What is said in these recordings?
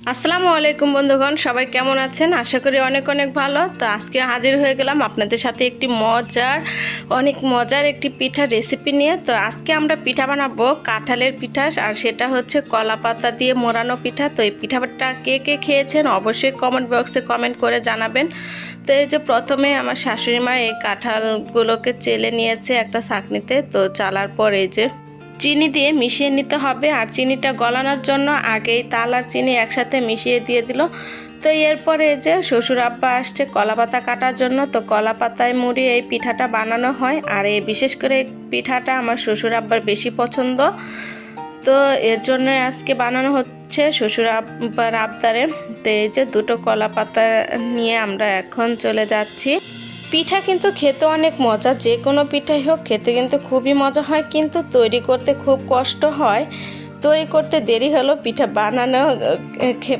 আসসালামু আলাইকুম বন্ধুগণ, সবাই কেমন আছেন? আশা করি অনেক অনেক ভালো। তো আজকে হাজির হয়ে গেলাম আপনাদের সাথে অনেক মজার একটি পিঠার রেসিপি নিয়ে। তো আজকে আমরা পিঠা বানাবো কাঁঠালের পিঠা, আর সেটা হচ্ছে কলা পাতা দিয়ে মোড়ানো পিঠা। তো এই পিঠাটা কে কে খেয়েছেন অবশ্যই কমেন্ট বক্সে কমেন্ট করে জানাবেন। তো এই যে প্রথমে আমার শাশুড়ি মা এই কাঁঠালগুলোকে চেলে নিয়েছে একটা ছাঁকনিতে। তো চালার পর এই যে চিনি দিয়ে মিশিয়ে নিতে হবে, আর চিনিটা গলানোর জন্য আগেই তাল আর চিনি একসাথে মিশিয়ে দিয়ে দিল। তো এরপরে যে শ্বশুর আব্বা আসছে কলা পাতা কাটার জন্য। তো কলা পাতায় মুড়ি এই পিঠাটা বানানো হয়, আর এই বিশেষ করে এই পিঠাটা আমার শ্বশুর আব্বার বেশি পছন্দ। তো এর জন্য আজকে বানানো হচ্ছে শ্বশুর আব্বার আবদারে। তো এই যে দুটো কলা পাতা নিয়ে আমরা এখন চলে যাচ্ছি। পিঠা কিন্তু খেতে অনেক মজা, যে কোনো পিঠাই হোক খেতে কিন্তু খুবই মজা হয়, কিন্তু তৈরি করতে খুব কষ্ট হয়। তৈরি করতে দেরি হলো, পিঠা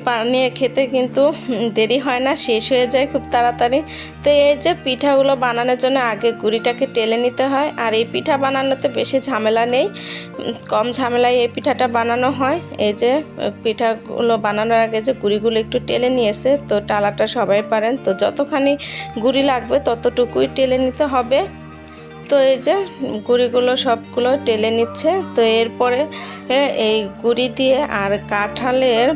বানিয়ে খেতে কিন্তু দেরি হয় না, শেষ হয়ে যায় খুব তাড়াতাড়ি। তো এই যে পিঠাগুলো বানানোর জন্য আগে গুঁড়িটাকে টেলে নিতে হয়, আর এই পিঠা বানানোতে বেশি ঝামেলা নেই, কম ঝামেলায় এই পিঠাটা বানানো হয়। এই যে পিঠাগুলো বানানোর আগে যে গুঁড়িগুলো একটু টেলে নিয়েছে, তো টালাটা সবাই পারেন, তো যতখানি গুঁড়ি লাগবে ততটুকুই টেলে নিতে হবে। তো এই যে গুঁড়িগুলো সবগুলো টেলে নিচ্ছে। তো এরপরে এই গুঁড়ি দিয়ে আর কাঁঠালের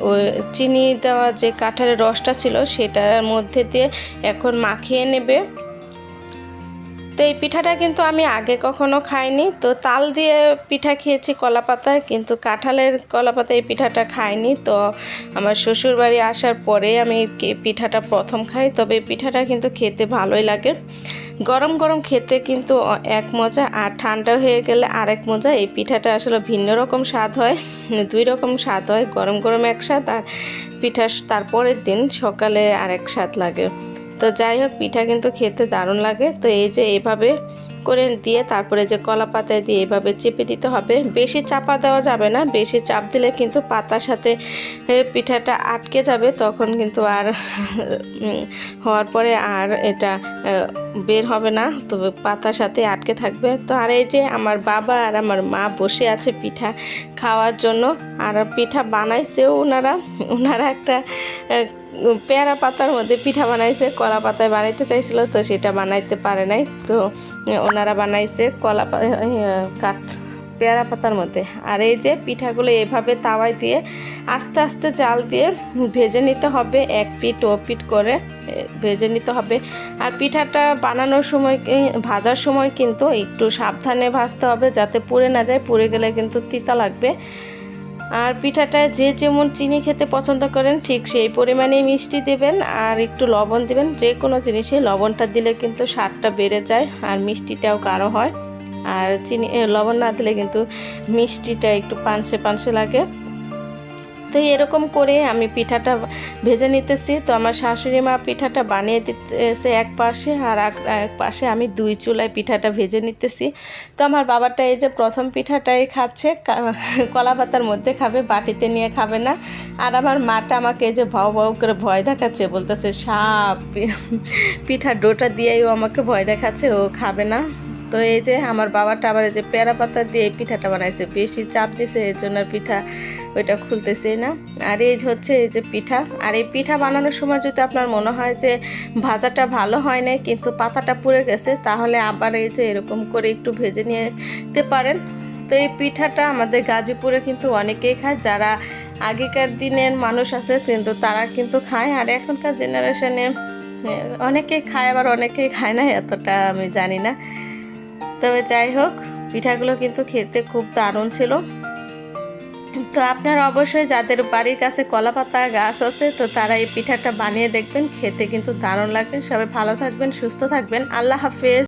ওই চিনি দেওয়া যে কাঁঠালের রসটা ছিল সেটার মধ্যে দিয়ে এখন মাখিয়ে নেবে। তো এই পিঠাটা কিন্তু আমি আগে কখনো খাইনি। তো তাল দিয়ে পিঠা খেয়েছি কলা পাতায়, কিন্তু কাঁঠালের কলা পাতায় এই পিঠাটা খাইনি। তো আমার শ্বশুর বাড়ি আসার পরে আমি পিঠাটা প্রথম খাই। তবে এই পিঠাটা কিন্তু খেতে ভালোই লাগে, গরম গরম খেতে কিন্তু এক মজা, আর ঠান্ডা হয়ে গেলে আরেক মজা। এই পিঠাটা আসলে ভিন্ন রকম স্বাদ হয়, দুই রকম স্বাদ হয়, গরম গরম এক স্বাদ, আর পিঠা তারপরের দিন সকালে আরেক স্বাদ লাগে। তো যাই হোক, পিঠা কিন্তু খেতে দারুণ লাগে। তো এই যে এইভাবে করে দিয়ে তারপরে যে কলা পাতায় দিয়ে এইভাবে চেপে দিতে হবে, বেশি চাপা দেওয়া যাবে না, বেশি চাপ দিলে কিন্তু পাতার সাথে পিঠাটা আটকে যাবে, তখন কিন্তু আর হওয়ার পরে আর এটা বের হবে না, তো পাতার সাথে আটকে থাকবে। তো আর এই যে আমার বাবা আর আমার মা বসে আছে পিঠা খাওয়ার জন্য, আর পিঠা বানাইছেও ওনারা একটা পেয়ারা পাতার মধ্যে পিঠা বানাইছে, কলা পাতায় বানাইতে চাইছিল, তো সেটা বানাইতে পারে নাই। তো ওনারা বানাইছে পেয়ারা পাতার মধ্যে। আর এই যে পিঠাগুলো এভাবে তাওয়ায় দিয়ে আস্তে আস্তে জাল দিয়ে ভেজে নিতে হবে, এক পিঠ ও পিঠ করে ভেজে নিতে হবে। আর পিঠাটা বানানোর সময় ভাজার সময় কিন্তু একটু সাবধানে ভাজতে হবে, যাতে পুড়ে না যায়, পুড়ে গেলে কিন্তু তিতা লাগবে। আর পিঠাটায় যে যেমন চিনি খেতে পছন্দ করেন ঠিক সেই পরিমাণেই মিষ্টি দেবেন, আর একটু লবণ দেবেন। যে কোনো জিনিসে লবণটা দিলে কিন্তু স্বাদটা বেড়ে যায়, আর মিষ্টিটাও গাঢ় হয়। আর লবণ না দিলে কিন্তু মিষ্টিটা একটু পানসে পানসে লাগে। তো এরকম করে আমি পিঠাটা ভেজে নিতেছি। তো আমার শাশুড়ি মা পিঠাটা বানিয়ে দিতেছে এক পাশে, আর এক পাশে আমি দুই চুলায় পিঠাটা ভেজে নিতেছি। তো আমার বাবাটা এই যে প্রথম পিঠাটাই খাচ্ছে, কলা পাতার মধ্যে খাবে, বাটিতে নিয়ে খাবে না। আর আমার মাটা আমাকে এই যে ভাও ভাও করে ভয় দেখাচ্ছে, বলতেছে সাপ, পিঠার ডোটা দিয়েও আমাকে ভয় দেখাচ্ছে, ও খাবে না। তো এই যে আমার বাবাটা আবার এই যে পেয়ারা পাতা দিয়ে এই পিঠাটা বানাইছে, বেশি চাপ দিছে, এর জন্য পিঠা ওইটা খুলতেছে না। আর এই হচ্ছে এই যে পিঠা। আর এই পিঠা বানানোর সময় যদি আপনার মনে হয় যে ভাজাটা ভালো হয় না, কিন্তু পাতাটা পুড়ে গেছে, তাহলে আবার এই যে এরকম করে একটু ভেজে নিতে পারেন। তো এই পিঠাটা আমাদের গাজীপুরে কিন্তু অনেকেই খায়, যারা আগেকার দিনের মানুষ আছে কিন্তু তারা কিন্তু খায়, আর এখনকার জেনারেশনে অনেকেই খায় আবার অনেকেই খায় না, এতটা আমি জানি না। তবে যাই হোক, পিঠাগুলো কিন্তু খেতে খুব দারুণ ছিল। তো আপনারা অবশ্যই যাদের বাড়ির কাছে কলা পাতা গাছ আছে, তো তারা এই পিঠাটা বানিয়ে দেখবেন, খেতে কিন্তু দারুণ লাগবে। সবাই ভালো থাকবেন, সুস্থ থাকবেন, আল্লাহ হাফেজ।